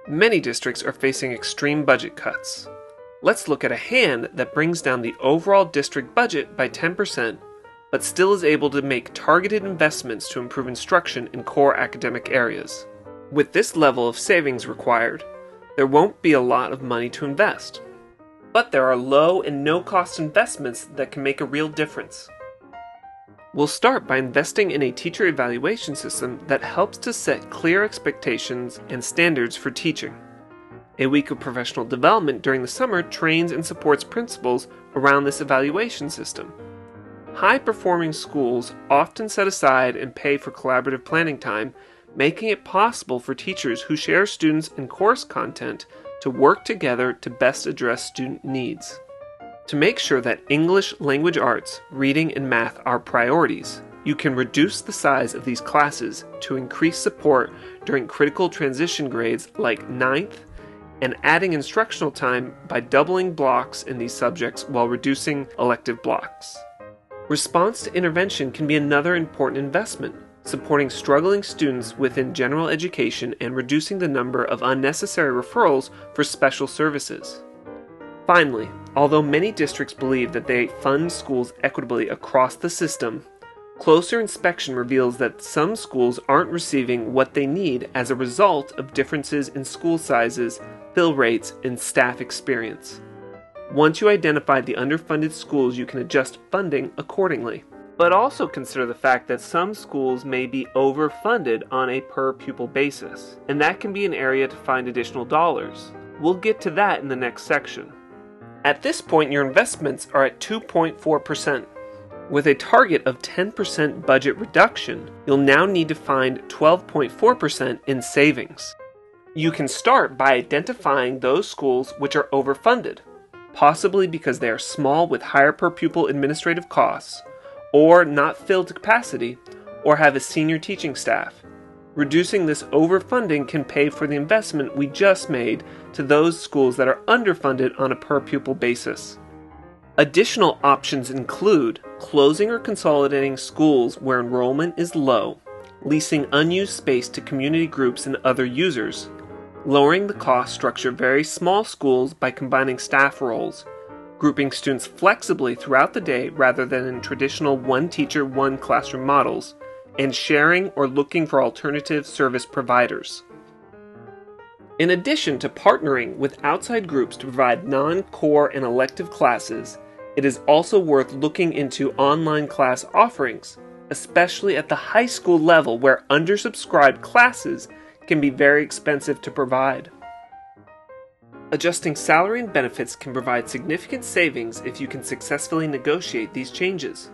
Many districts are facing extreme budget cuts. Let's look at a hand that brings down the overall district budget by 10%, but still is able to make targeted investments to improve instruction in core academic areas. With this level of savings required, there won't be a lot of money to invest. But there are low and no-cost investments that can make a real difference. We'll start by investing in a teacher evaluation system that helps to set clear expectations and standards for teaching. A week of professional development during the summer trains and supports principals around this evaluation system. High-performing schools often set aside and pay for collaborative planning time, making it possible for teachers who share students and course content to work together to best address student needs. To make sure that English language arts, reading, and math are priorities, you can reduce the size of these classes to increase support during critical transition grades like 9th, and adding instructional time by doubling blocks in these subjects while reducing elective blocks. Response to intervention can be another important investment, supporting struggling students within general education and reducing the number of unnecessary referrals for special services. Finally, although many districts believe that they fund schools equitably across the system, closer inspection reveals that some schools aren't receiving what they need as a result of differences in school sizes, fill rates, and staff experience. Once you identify the underfunded schools, you can adjust funding accordingly. But also consider the fact that some schools may be overfunded on a per-pupil basis, and that can be an area to find additional dollars. We'll get to that in the next section. At this point, your investments are at 2.4%. With a target of 10% budget reduction, you'll now need to find 12.4% in savings. You can start by identifying those schools which are overfunded, possibly because they are small with higher per-pupil administrative costs, or not filled to capacity, or have a senior teaching staff. Reducing this overfunding can pay for the investment we just made to those schools that are underfunded on a per-pupil basis. Additional options include closing or consolidating schools where enrollment is low, leasing unused space to community groups and other users, lowering the cost structure of very small schools by combining staff roles, grouping students flexibly throughout the day rather than in traditional one teacher, one classroom models, and sharing or looking for alternative service providers. In addition to partnering with outside groups to provide non-core and elective classes, it is also worth looking into online class offerings, especially at the high school level where undersubscribed classes can be very expensive to provide. Adjusting salary and benefits can provide significant savings if you can successfully negotiate these changes.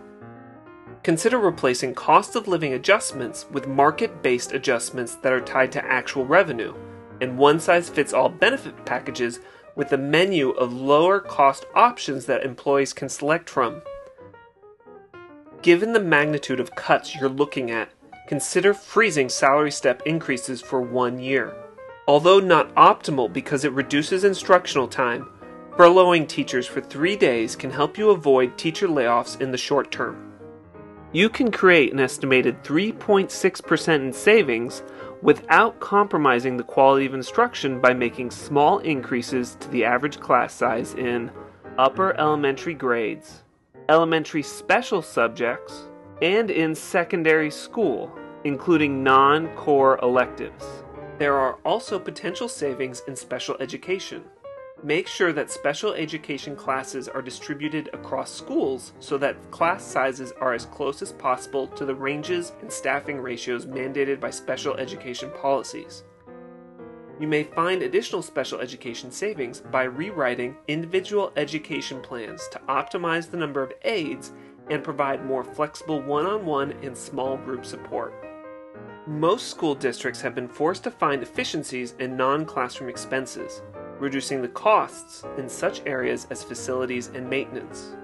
Consider replacing cost of living adjustments with market-based adjustments that are tied to actual revenue, and one-size-fits-all benefit packages with a menu of lower-cost options that employees can select from. Given the magnitude of cuts you're looking at, consider freezing salary step increases for 1 year. Although not optimal because it reduces instructional time, furloughing teachers for 3 days can help you avoid teacher layoffs in the short term. You can create an estimated 3.6% in savings without compromising the quality of instruction by making small increases to the average class size in upper elementary grades, elementary special subjects, and in secondary school, including non-core electives. There are also potential savings in special education. Make sure that special education classes are distributed across schools so that class sizes are as close as possible to the ranges and staffing ratios mandated by special education policies. You may find additional special education savings by rewriting individual education plans to optimize the number of aides and provide more flexible one-on-one and small group support. Most school districts have been forced to find efficiencies in non-classroom expenses, reducing the costs in such areas as facilities and maintenance.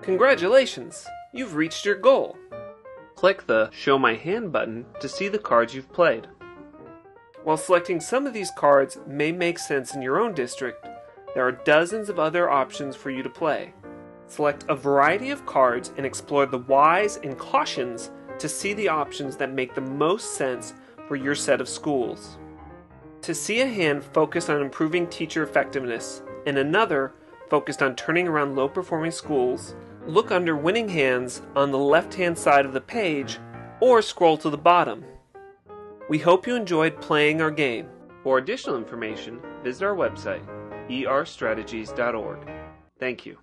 Congratulations! You've reached your goal! Click the Show My Hand button to see the cards you've played. While selecting some of these cards may make sense in your own district, there are dozens of other options for you to play. Select a variety of cards and explore the whys and cautions to see the options that make the most sense for your set of schools. To see a hand focused on improving teacher effectiveness and another focused on turning around low-performing schools, look under Winning Hands on the left-hand side of the page or scroll to the bottom. We hope you enjoyed playing our game. For additional information, visit our website, erstrategies.org. Thank you.